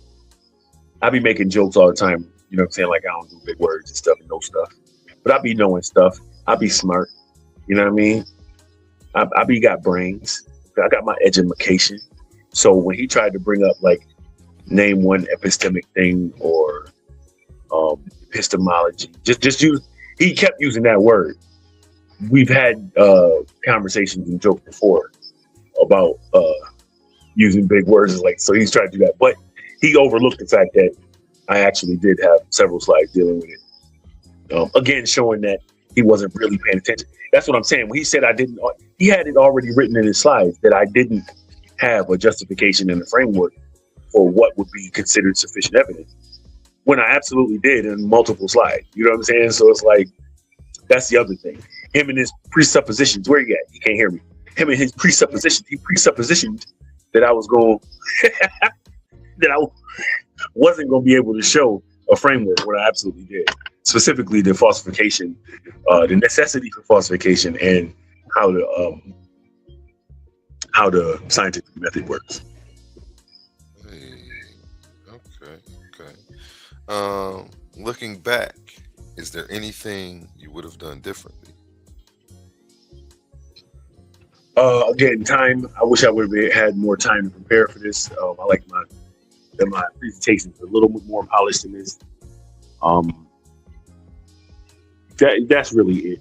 I be making jokes all the time. You know what I'm saying? Like, I don't do big words and stuff and no stuff. But I be knowing stuff. I be smart. You know what I mean? I be got brains. I got my education. So when he tried to bring up, like, name one epistemic thing or epistemology, just use, he kept using that word. We've had conversations and jokes before about using big words, like, so he's trying to do that, but he overlooked the fact that I actually did have several slides dealing with it. Again, showing that he wasn't really paying attention. That's what I'm saying. When he said I didn't, he had it already written in his slides that I didn't have a justification in the framework for what would be considered sufficient evidence, when I absolutely did in multiple slides. You know what I'm saying? So it's like, that's the other thing. Him and his presuppositions. Where you at? He can't hear me. Him and his presuppositions. He presuppositioned that I was going, that I wasn't going to be able to show a framework when I absolutely did. Specifically, the falsification, the necessity for falsification, and how the scientific method works. Okay. Looking back, is there anything you would have done differently? Again, time. I wish I would have had more time to prepare for this. I like my presentations a little bit more polished than this. That's really it.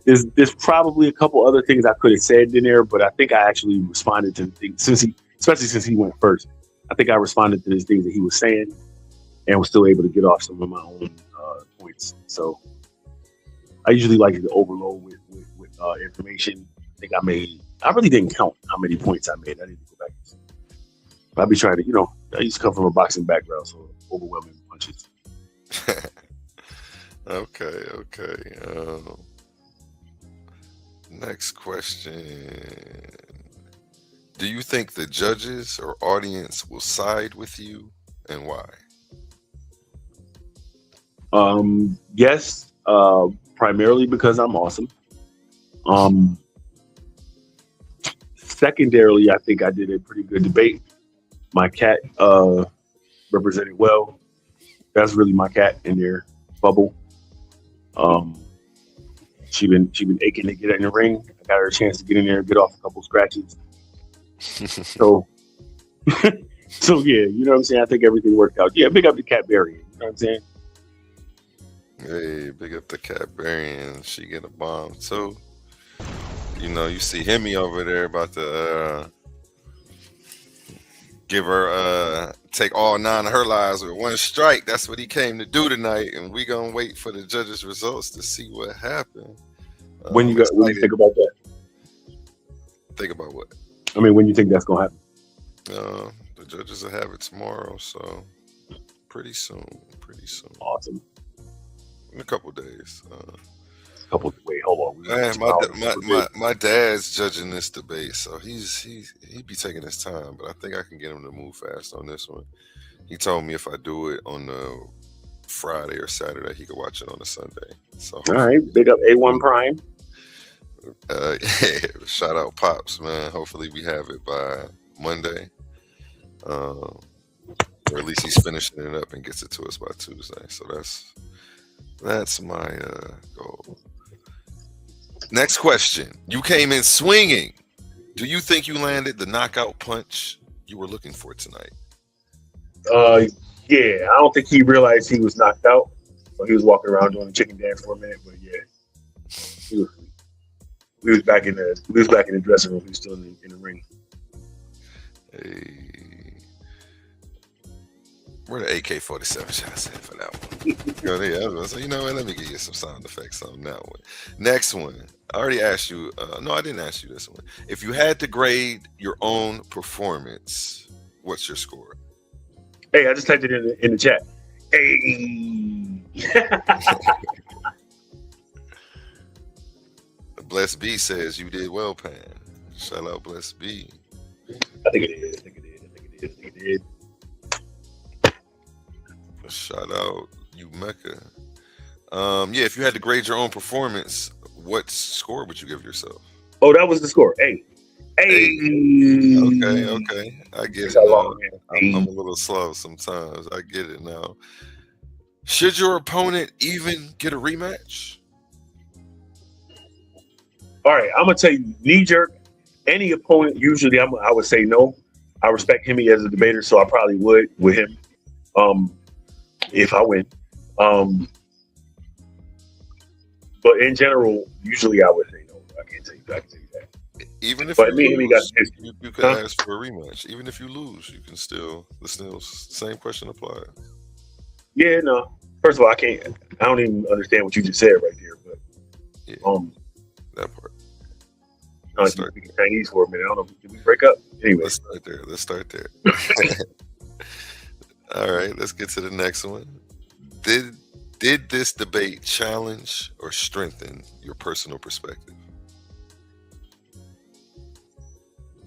There's probably a couple other things I could have said in there, but I think I actually responded to things especially since he went first. I think I responded to the things that he was saying, and was still able to get off some of my own points. So I usually like to overload with information. I really didn't count how many points I made. I need to go back. I'd be trying to, I used to come from a boxing background, so overwhelming punches. Okay. Next question. Do you think the judges or audience will side with you, and why? Yes, primarily because I'm awesome. Secondarily, I think I did a pretty good debate. My cat represented well. That's really my cat in there, Bubble. She been aching to get in the ring. I got her a chance to get in there and get off a couple scratches. So yeah, you know what I'm saying? I think everything worked out. Yeah, big up to Cat Berry. You know what I'm saying? Hey, big up the Cat Berry. She get a bomb too. You see Himmy over there about to give her take all 9 of her lives with 1 strike. That's what he came to do tonight, and we gonna wait for the judges' results to see what happened. When you think about that? Think about what? I mean, when you think that's gonna happen? The judges will have it tomorrow, so pretty soon. Awesome. In a couple days. Wait, hold on. Man, my dad's judging this debate, so he be taking his time, but I think I can get him to move fast on this one. He told me if I do it on the Friday or Saturday, he could watch it on a Sunday. So all right, big up A1 Prime. Shout out Pops, man. Hopefully we have it by Monday, or at least he's finishing it up and gets it to us by Tuesday. So that's my goal. Next question. You came in swinging. Do you think you landed the knockout punch you were looking for tonight? Yeah. I don't think he realized he was knocked out. So he was walking around doing the chicken dance for a minute, but yeah. We was back in the dressing room. He was still in the ring. Hey. Where the AK-47 shots at for that one? I was gonna say, you know what? Let me give you some sound effects on that one. Next one. I already asked you. No, I didn't ask you this one. If you had to grade your own performance, what's your score? Hey, I just typed it in the chat. Hey. Bless B says you did well, Pan. Shout out Bless B. I think it did. Shout out you Mecca. Yeah, if you had to grade your own performance, what score would you give yourself? Oh, that was the score. Hey. Okay. I get it now. I'm a little slow sometimes. I get it now. Should your opponent even get a rematch? All right, I'm gonna tell you, knee jerk. Any opponent, usually I would say no. I respect him as a debater, so I probably would with him. If I win, But in general, usually I would say no. I can't tell you. I can tell you that. Even if But you me and him, he got lose, history. you could Huh? ask for a rematch. Even if you lose, you can still same question apply. Yeah, no. First of all, I can't. I don't even understand what you just said right there. But Yeah, um, that part. I Let's was start. speaking Chinese for a minute. I don't know. Did we break up? Anyway, Let's start there. Let's start there. All right, let's get to the next one. Did this debate challenge or strengthen your personal perspective?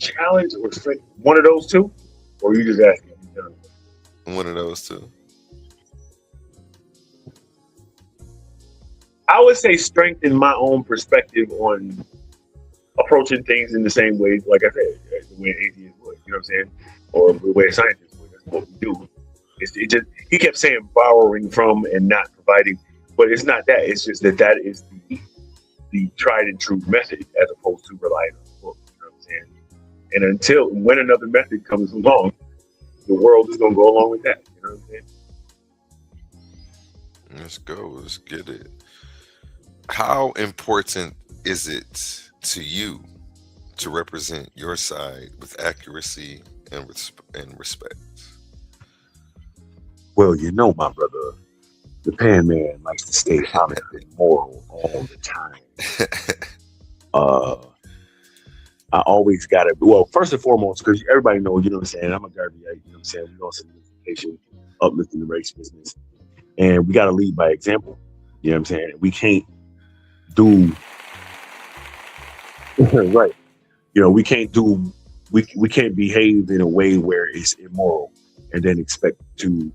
challenge or strength? One of those two, or you just asking? One of those two. I would say strengthen my own perspective on approaching things in the same way, like I said, the way atheists would. You know what I'm saying? Or the way scientists would. That's what we do. It just he kept saying borrowing from and not providing, but it's not that. It's just that is the tried and true method as opposed to relying on the book. You know what I'm saying? And when another method comes along, the world is gonna go along with that. You know what I'm saying? Let's go. Let's get it. How important is it to you to represent your side with accuracy and respect? Well, you know, my brother, the Pan Man likes to stay honest and moral all the time. I always got to, well, first and foremost, because everybody knows, you know what I'm saying, I'm a Garveyite, you know what I'm saying, we know some education, uplifting the race business, and we got to lead by example, you know what I'm saying, we can't do, right, you know, we can't behave in a way where it's immoral and then expect to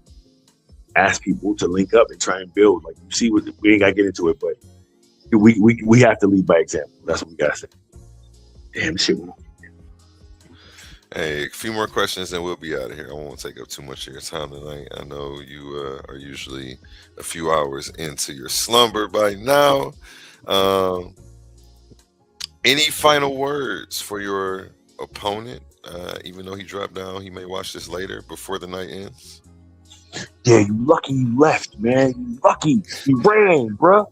ask people to link up and try and build, like, you see, we ain't got to get into it, but we have to lead by example, that's what we got to say. Damn shit. Hey, a few more questions and we'll be out of here. I won't take up too much of your time tonight. I know you are usually a few hours into your slumber by now. Any final words for your opponent? Even though he dropped down, he may watch this later before the night ends. Yeah, you lucky you left, man. You lucky. You ran, bruh.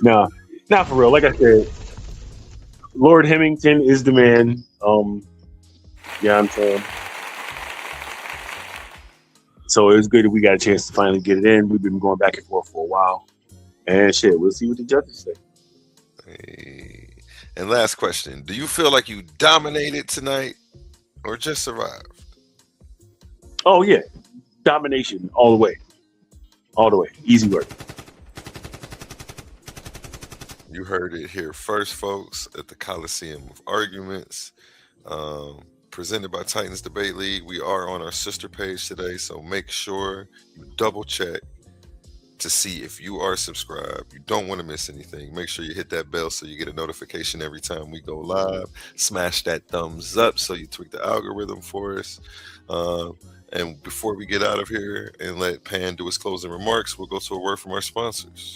Nah, not for real. Like I said, Lord Hemmington is the man. Yeah, I'm saying. So it was good that we got a chance to finally get it in. We've been going back and forth for a while. And shit, we'll see what the judges say. Hey. And last question. Do you feel like you dominated tonight or just survived? Oh, yeah. Domination all the way. All the way. Easy work. You heard it here first, folks, at the Coliseum of Arguments, presented by Titans Debate League. We are on our sister page today, so make sure you double check to see if you are subscribed. You don't want to miss anything. Make sure you hit that bell so you get a notification every time we go live. Smash that thumbs up so you tweak the algorithm for us. And before we get out of here and let Pan do his closing remarks, we'll go to a word from our sponsors.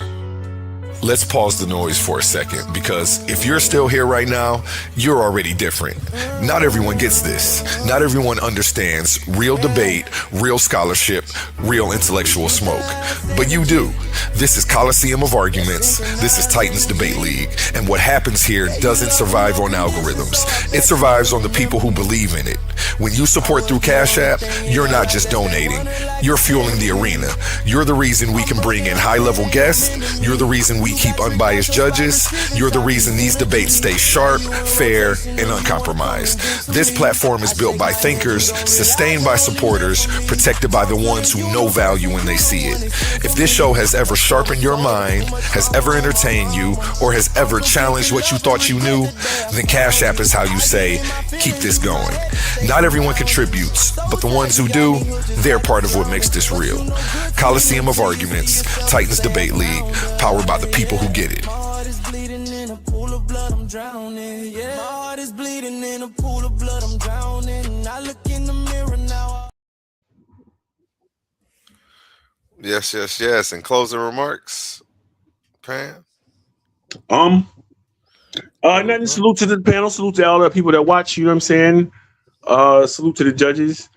Let's pause the noise for a second, because if you're still here right now, you're already different. Not everyone gets this. Not everyone understands real debate, real scholarship, real intellectual smoke. But you do. This is Coliseum of Arguments. This is Titans Debate League. And what happens here doesn't survive on algorithms. It survives on the people who believe in it. When you support through Cash App, you're not just donating. You're fueling the arena. You're the reason we can bring in high-level guests. You're the reason we keep unbiased judges. You're the reason these debates stay sharp, fair, and uncompromised. This platform is built by thinkers, sustained by supporters, protected by the ones who know value when they see it. If this show has ever sharpened your mind, has ever entertained you, or has ever challenged what you thought you knew, then Cash App is how you say, keep this going. Not everyone contributes, but the ones who do, they're part of what makes this real. Coliseum of Arguments, Titans Debate League, powered by the people who get it. My heart is bleeding in a pool of blood, I'm drowning. Yeah, my heart is bleeding in a pool of blood, I'm drowning. I look in the mirror now. Yes. And closing remarks, Pan? Nothing. Salute to the panel. Salute to all the people that watch. You know what I'm saying? Salute to the judges.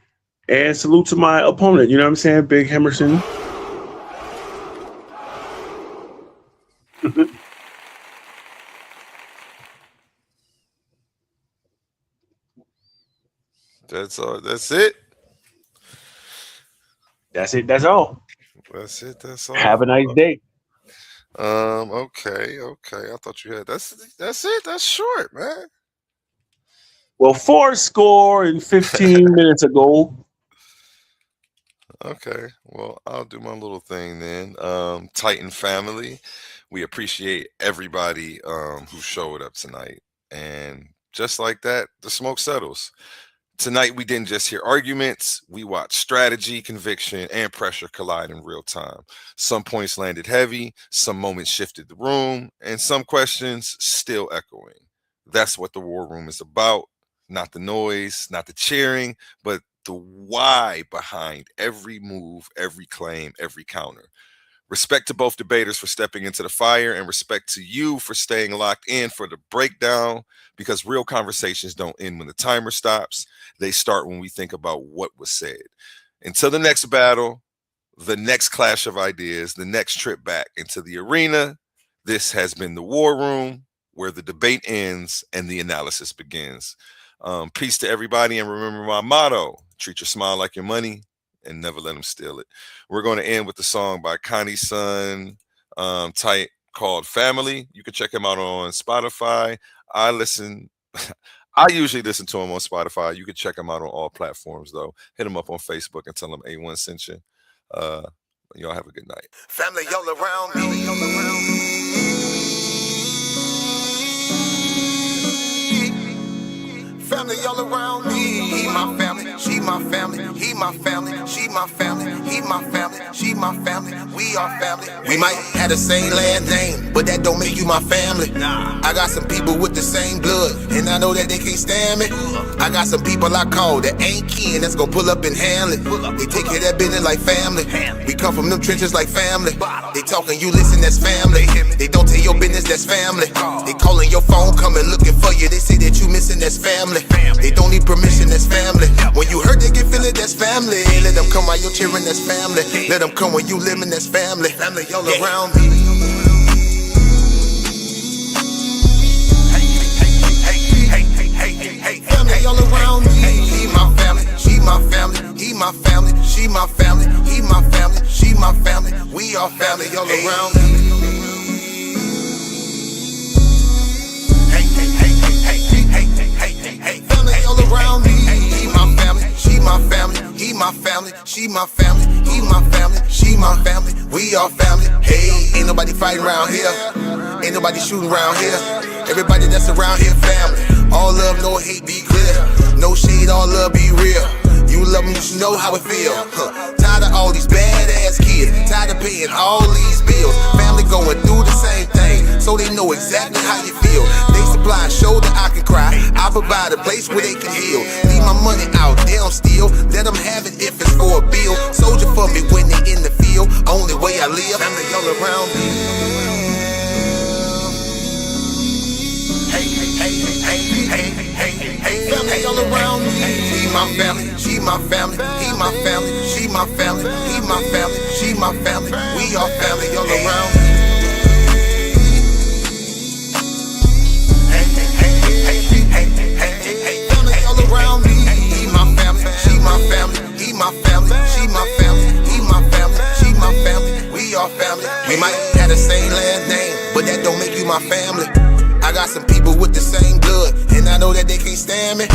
And salute to my opponent. You know what I'm saying? Big Hemerson. That's all. That's it. That's it. That's all. That's it. That's Have all. a nice day. Okay, okay. I thought you had that's it. That's short, man. Well, 15 minutes ago. Okay. Well, I'll do my little thing then. Titan family, we appreciate everybody who showed up tonight. And just like that, the smoke settles. Tonight, we didn't just hear arguments, we watched strategy, conviction, and pressure collide in real time. Some points landed heavy, some moments shifted the room, and some questions still echoing. That's what the war room is about. Not the noise, not the cheering, but the why behind every move, every claim, every counter. Respect to both debaters for stepping into the fire, and respect to you for staying locked in for the breakdown, because real conversations don't end when the timer stops. They start when we think about what was said. Until the next battle, the next clash of ideas, the next trip back into the arena, this has been the War Room, where the debate ends and the analysis begins. Peace to everybody, and remember my motto: treat your smile like your money and never let them steal it. We're going to end with the song by Connie's son, Tight, called Family. You can check him out on Spotify. I usually listen to him on Spotify. You can check him out on all platforms, though. Hit him up on Facebook and tell him A1 sent you. Y'all have a good night. Family all around me. Family all around me. He my family, she my family. He my family, she my family. He my family, she my family. We are family. We might have the same last name, but that don't make you my family. I got some people with the same blood, and I know that they can't stand me. I got some people I call that ain't kin, that's gonna pull up and handle it. They take care of that business like family. We come from them trenches like family. They talking, you listen, that's family. They don't tell your business, that's family. They calling your phone, coming looking for you. They say that you missing, that's family. They don't need permission, that's family. When you hurt, they can feel it, that's family. Let them come while you're cheering, that's family. Let them come when you living, that's family. Family all around me. Family all around me. He my family, she my family. He my family, she my family. He my family, she my family. We are family all around me. Family all around me. He my family, she my family. He my family, she my family. He my family, she my family. We are family. Hey, ain't nobody fighting around here. Ain't nobody shooting around here. Everybody that's around here, family. All love, no hate, be clear. No shade, all love, be real. You love them, you should know how it feel. Tired of all these badass kids. Tired of paying all these bills. Family going through the same thing, so they know exactly how you feel. They supply a shoulder I can cry. I provide a place where they can heal. Leave my money out, they don't steal. Let them have it if it's for a bill. Soldier for me when they in the field. Only way I live. Family all around me. Family all around me. He my family, she my family. He my family, she my family. He my family, she my family. We are family all around me. Family all around me. He my family, she my family. He my family, she my family. He my family, she my family. We are family. We might have the same last name, but that don't make you my family. I got some people with the same blood, and I know that they can't stand me.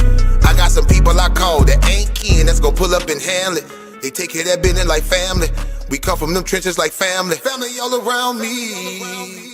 I got some people I call that ain't kin, that's gonna pull up and handle it. They take care of that business like family. We come from them trenches like family. Family all around me.